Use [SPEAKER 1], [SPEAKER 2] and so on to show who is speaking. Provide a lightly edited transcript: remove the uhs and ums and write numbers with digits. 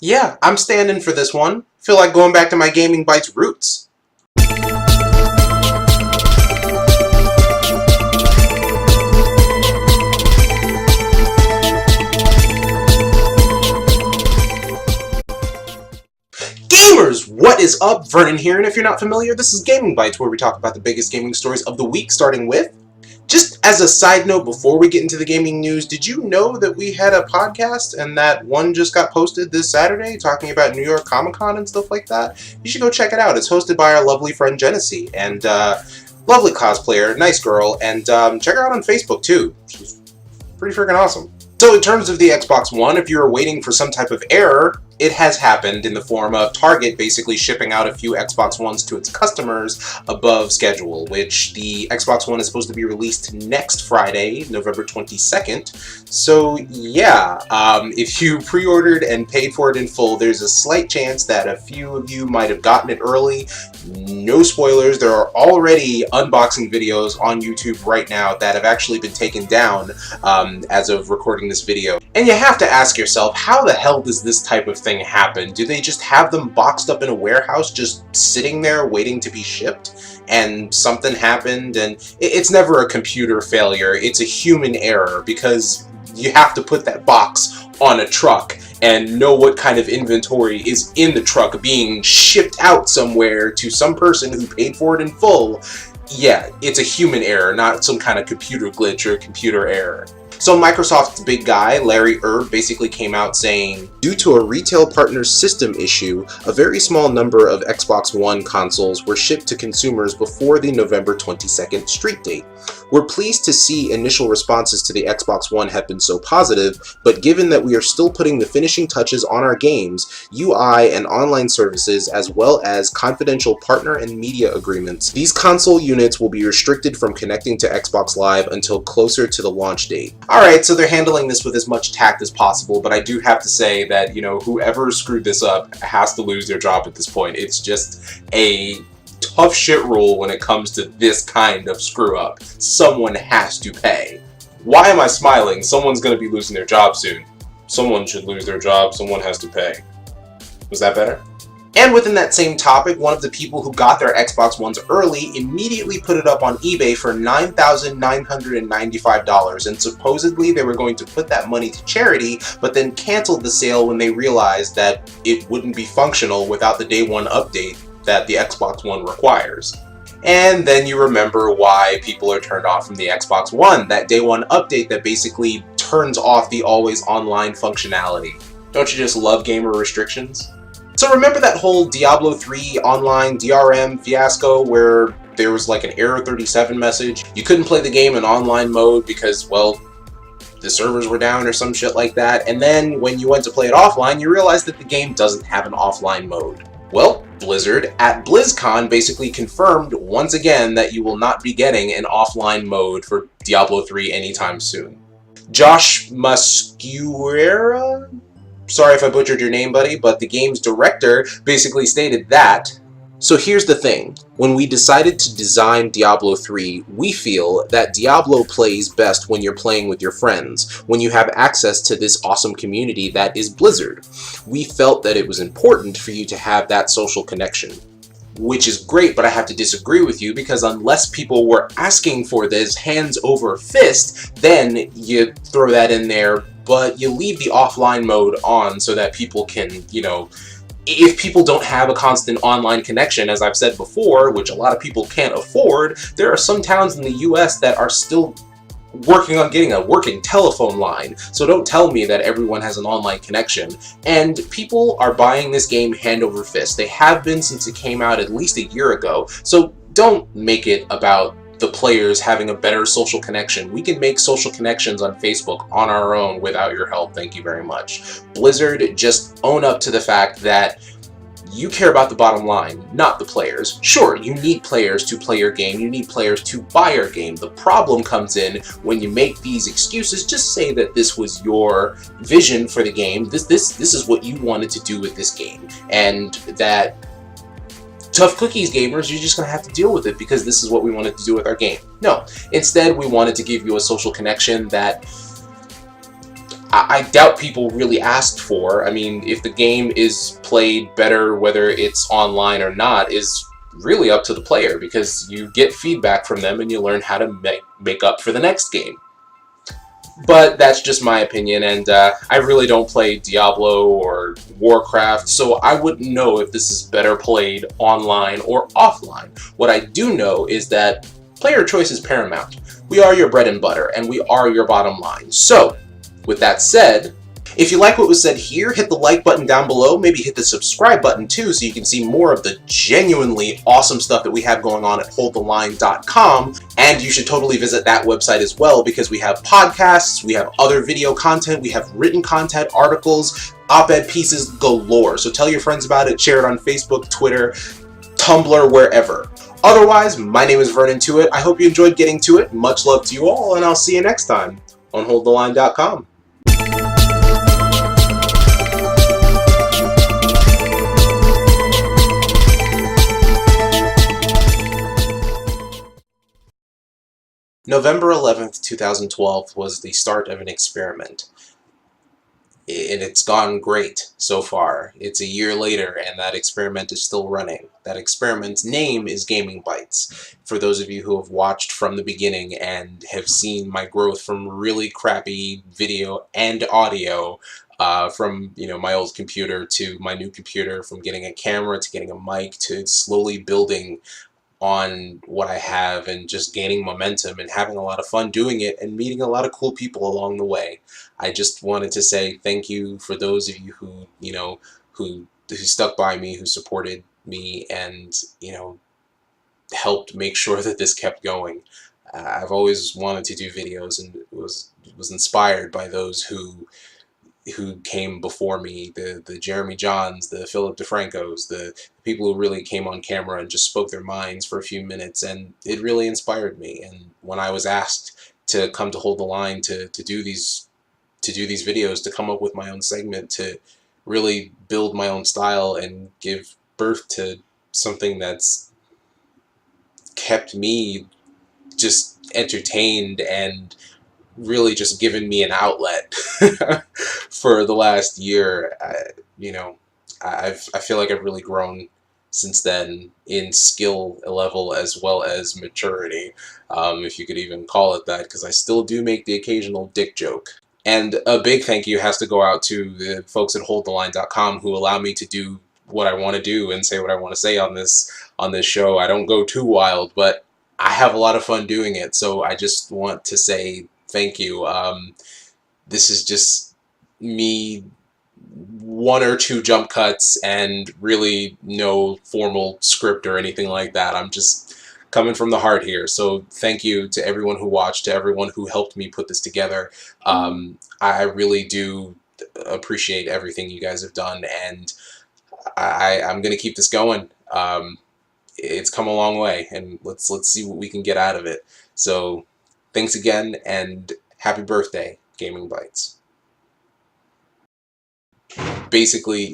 [SPEAKER 1] Yeah, I'm standing for this one. Feel like going back to my Gaming Bytes roots. Gamers, what is up? Vernon here, and if you're not familiar, this is Gaming Bytes, where we talk about the biggest gaming stories of the week, starting with... Just as a side note, before we get into the gaming news, did you know that we had a podcast and that one just got posted this Saturday talking about New York Comic Con and stuff like that? You should go check it out. It's hosted by our lovely friend Genesee, and lovely cosplayer, nice girl, and check her out on Facebook too. She's pretty freaking awesome. So in terms of the Xbox One, if you're waiting for some type of error, it has happened in the form of Target basically shipping out a few Xbox Ones to its customers above schedule, which the Xbox One is supposed to be released next Friday, November 22nd. So yeah, if you pre-ordered and paid for it in full, there's a slight chance that a few of you might have gotten it early. No spoilers, there are already unboxing videos on YouTube right now that have actually been taken down as of recording this video. And you have to ask yourself, how the hell does this type of thing happen? Do they just have them boxed up in a warehouse just sitting there waiting to be shipped? And something happened, and it's never a computer failure, it's a human error, because you have to put that box on a truck and know what kind of inventory is in the truck being shipped out somewhere to some person who paid for it in full. Yeah, it's a human error, not some kind of computer glitch or computer error. So Microsoft's big guy, Larry Erb, basically came out saying, due to a retail partner's system issue, a very small number of Xbox One consoles were shipped to consumers before the November 22nd street date. We're pleased to see initial responses to the Xbox One have been so positive, but given that we are still putting the finishing touches on our games, UI and online services, as well as confidential partner and media agreements, these console units will be restricted from connecting to Xbox Live until closer to the launch date. Alright, so they're handling this with as much tact as possible, but I do have to say that, you know, whoever screwed this up has to lose their job at this point. It's just a tough shit rule when it comes to this kind of screw up. Someone has to pay. Why am I smiling? Someone's going to be losing their job soon. Someone should lose their job, someone has to pay. Was that better? And within that same topic, one of the people who got their Xbox Ones early immediately put it up on eBay for $9,995, and supposedly they were going to put that money to charity, but then canceled the sale when they realized that it wouldn't be functional without the day one update that the Xbox One requires. And then you remember why people are turned off from the Xbox One, that day one update that basically turns off the always online functionality. Don't you just love gamer restrictions? So remember that whole Diablo 3 online DRM fiasco where there was like an error 37 message? You couldn't play the game in online mode because, well, the servers were down or some shit like that, and then when you went to play it offline, you realized that the game doesn't have an offline mode. Well, Blizzard at BlizzCon basically confirmed once again that you will not be getting an offline mode for Diablo 3 anytime soon. Josh Muscuera? Sorry if I butchered your name, buddy, but the game's director basically stated that. So here's the thing. When we decided to design Diablo 3, we feel that Diablo plays best when you're playing with your friends, when you have access to this awesome community that is Blizzard. We felt that it was important for you to have that social connection. Which is great, but I have to disagree with you, because unless people were asking for this hands over fist, then you throw that in there, but you leave the offline mode on so that people can, you know, if people don't have a constant online connection, as I've said before, which a lot of people can't afford, there are some towns in the US that are still working on getting a working telephone line. So don't tell me that everyone has an online connection. And people are buying this game hand over fist. They have been since it came out at least a year ago. So don't make it about the players having a better social connection. We can make social connections on Facebook on our own without your help, thank you very much. Blizzard, just own up to the fact that you care about the bottom line, not the players. Sure, you need players to play your game, you need players to buy your game. The problem comes in when you make these excuses. Just say that this was your vision for the game, this is what you wanted to do with this game, and that tough cookies, gamers, you're just going to have to deal with it because this is what we wanted to do with our game. No, instead we wanted to give you a social connection that I doubt people really asked for. I mean, if the game is played better, whether it's online or not, is really up to the player, because you get feedback from them and you learn how to make up for the next game. But that's just my opinion, and I really don't play Diablo or Warcraft, so I wouldn't know if this is better played online or offline. What I do know is that player choice is paramount. We are your bread and butter, and we are your bottom line. So, with that said, if you like what was said here, hit the like button down below, maybe hit the subscribe button too, so you can see more of the genuinely awesome stuff that we have going on at holdtheline.com, and you should totally visit that website as well, because we have podcasts, we have other video content, we have written content, articles, op-ed pieces galore. So tell your friends about it, share it on Facebook, Twitter, Tumblr, wherever. Otherwise, my name is Vernon Tuitt. I hope you enjoyed getting to it. Much love to you all, and I'll see you next time on holdtheline.com. November 11th, 2012 was the start of an experiment, and it's gone great so far. It's a year later, and that experiment is still running. That experiment's name is Gaming Bytes. For those of you who have watched from the beginning and have seen my growth from really crappy video and audio, from my old computer to my new computer, from getting a camera to getting a mic to slowly building on what I have and just gaining momentum and having a lot of fun doing it and meeting a lot of cool people along the way. I just wanted to say thank you for those of you who, who stuck by me, who supported me, and, helped make sure that this kept going. I've always wanted to do videos, and was inspired by those who came before me, the Jeremy Johns, the Philip DeFrancos, the people who really came on camera and just spoke their minds for a few minutes, and it really inspired me. And when I was asked to come to Hold the Line to do these videos, to come up with my own segment, to really build my own style and give birth to something that's kept me just entertained and really just given me an outlet for the last year. I feel like I've really grown since then in skill level as well as maturity, if you could even call it that, because I still do make the occasional dick joke. And a big thank you has to go out to the folks at holdtheline.com who allow me to do what I want to do and say what I want to say on this show. I don't go too wild, but I have a lot of fun doing it, so I just want to say thank you. This is just me, one or two jump cuts, and really no formal script or anything like that. I'm just coming from the heart here. So thank you to everyone who watched, to everyone who helped me put this together. I really do appreciate everything you guys have done, and I'm going to keep this going. It's come a long way, and let's see what we can get out of it. So thanks again, and happy birthday, Gaming Bytes. Basically,